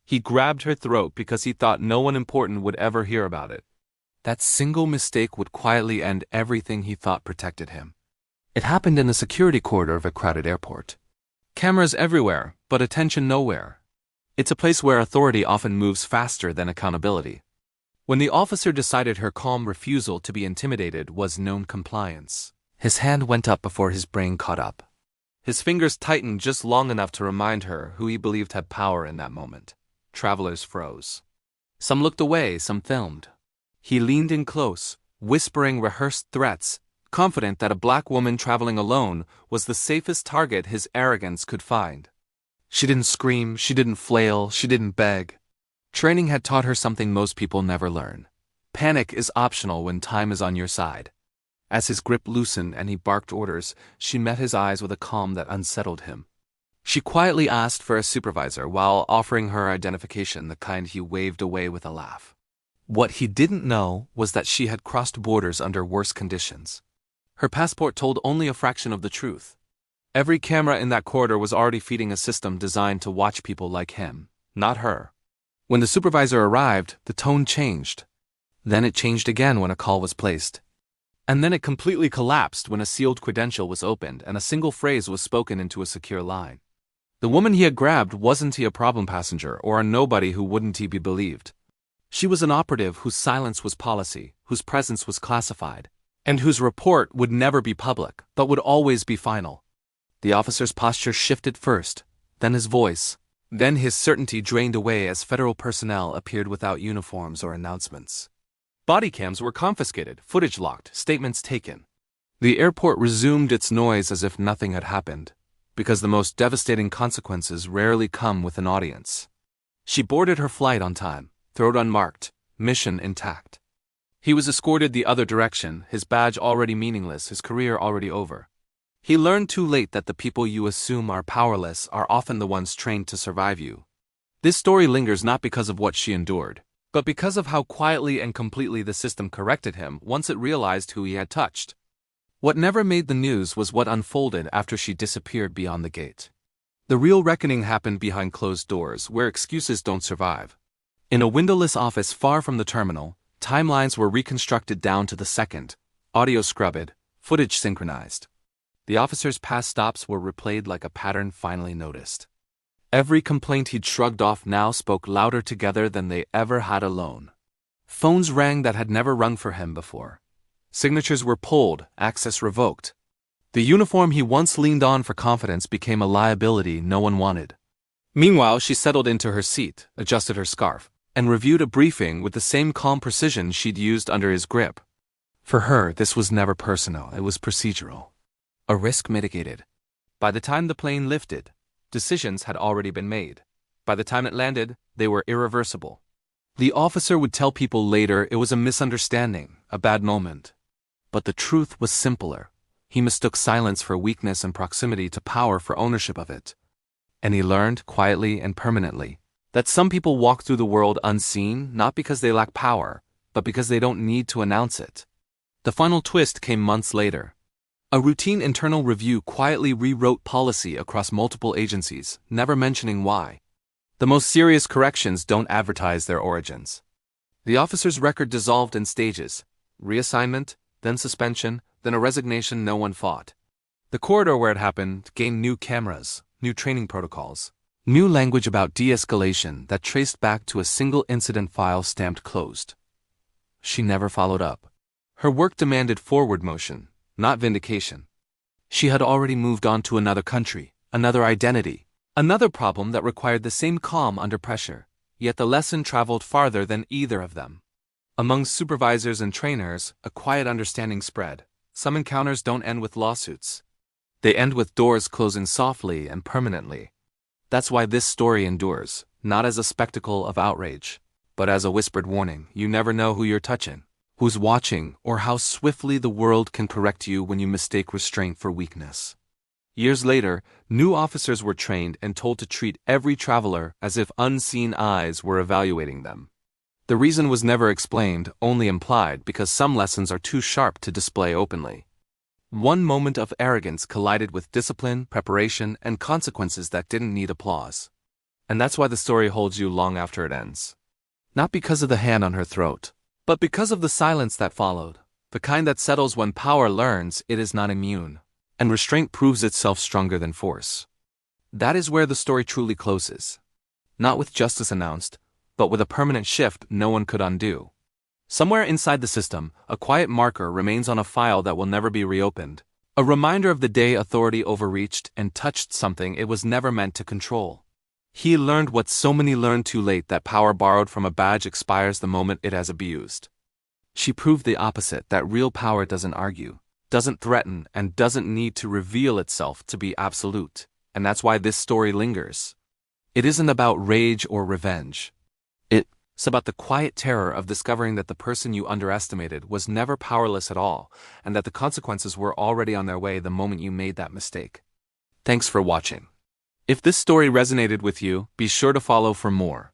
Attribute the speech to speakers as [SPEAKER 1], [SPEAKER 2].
[SPEAKER 1] He grabbed her throat because he thought no one important would ever hear about it. That single mistake would quietly end everything he thought protected him. It happened in the security corridor of a crowded airport. Cameras everywhere, but attention nowhere. It's a place where authority often moves faster than accountability. When the officer decided her calm refusal to be intimidated was known compliance, his hand went up before his brain caught up. His fingers tightened just long enough to remind her who he believed had power in that moment. Travelers froze. Some looked away, some filmed. He leaned in close, whispering rehearsed threats, confident that a black woman traveling alone was the safest target his arrogance could find. She didn't scream, she didn't flail, she didn't beg. Training had taught her something most people never learn. Panic is optional when time is on your side. As his grip loosened and he barked orders, she met his eyes with a calm that unsettled him. She quietly asked for a supervisor while offering her identification, the kind he waved away with a laugh. What he didn't know was that she had crossed borders under worse conditions. Her passport told only a fraction of the truth. Every camera in that corridor was already feeding a system designed to watch people like him, not her. When the supervisor arrived, the tone changed. Then it changed again when a call was placed. And then it completely collapsed when a sealed credential was opened and a single phrase was spoken into a secure line. The woman he had grabbed wasn't he a problem passenger or a nobody who wouldn't he be believed. She was an operative whose silence was policy, whose presence was classified, and whose report would never be public, but would always be final. The officer's posture shifted first, then his voice, then his certainty drained away as federal personnel appeared without uniforms or announcements. Body cams were confiscated, footage locked, statements taken. The airport resumed its noise as if nothing had happened, because the most devastating consequences rarely come with an audience. She boarded her flight on time, throat unmarked, mission intact. He was escorted the other direction, his badge already meaningless, his career already over. He learned too late that the people you assume are powerless are often the ones trained to survive you. This story lingers not because of what she endured, but because of how quietly and completely the system corrected him once it realized who he had touched. What never made the news was what unfolded after she disappeared beyond the gate. The real reckoning happened behind closed doors, where excuses don't survive. In a windowless office far from the terminal, timelines were reconstructed down to the second, audio scrubbed, footage synchronized. The officer's past stops were replayed like a pattern finally noticed. Every complaint he'd shrugged off now spoke louder together than they ever had alone. Phones rang that had never rung for him before. Signatures were pulled, access revoked. The uniform he once leaned on for confidence became a liability no one wanted. Meanwhile, she settled into her seat, adjusted her scarf, and reviewed a briefing with the same calm precision she'd used under his grip. For her, this was never personal, it was procedural. A risk mitigated. By the time the plane lifted, decisions had already been made. By the time it landed, they were irreversible. The officer would tell people later it was a misunderstanding, a bad moment. But the truth was simpler. He mistook silence for weakness and proximity to power for ownership of it. And he learned, quietly and permanently, that some people walk through the world unseen not because they lack power, but because they don't need to announce it. The final twist came months later. A routine internal review quietly rewrote policy across multiple agencies, never mentioning why. The most serious corrections don't advertise their origins. The officer's record dissolved in stages: reassignment, then suspension, then a resignation no one fought. The corridor where it happened gained new cameras, new training protocols, new language about de-escalation that traced back to a single incident file stamped closed. She never followed up. Her work demanded forward motion, not vindication. She had already moved on to another country, another identity, another problem that required the same calm under pressure, yet the lesson traveled farther than either of them. Among supervisors and trainers, a quiet understanding spread. Some encounters don't end with lawsuits. They end with doors closing softly and permanently. That's why this story endures, not as a spectacle of outrage, but as a whispered warning. You never know who you're touching, who's watching, or how swiftly the world can correct you when you mistake restraint for weakness. Years later, new officers were trained and told to treat every traveler as if unseen eyes were evaluating them. The reason was never explained, only implied, because some lessons are too sharp to display openly. One moment of arrogance collided with discipline, preparation, and consequences that didn't need applause. And that's why the story holds you long after it ends. Not because of the hand on her throat, but because of the silence that followed, the kind that settles when power learns it is not immune, and restraint proves itself stronger than force. That is where the story truly closes. Not with justice announced, but with a permanent shift no one could undo. Somewhere inside the system, a quiet marker remains on a file that will never be reopened, a reminder of the day authority overreached and touched something it was never meant to control. He learned what so many learned too late, that power borrowed from a badge expires the moment it has abused. She proved the opposite, that real power doesn't argue, doesn't threaten, and doesn't need to reveal itself to be absolute, and that's why this story lingers. It isn't about rage or revenge. It's about the quiet terror of discovering that the person you underestimated was never powerless at all, and that the consequences were already on their way the moment you made that mistake. Thanks for watching. If this story resonated with you, be sure to follow for more.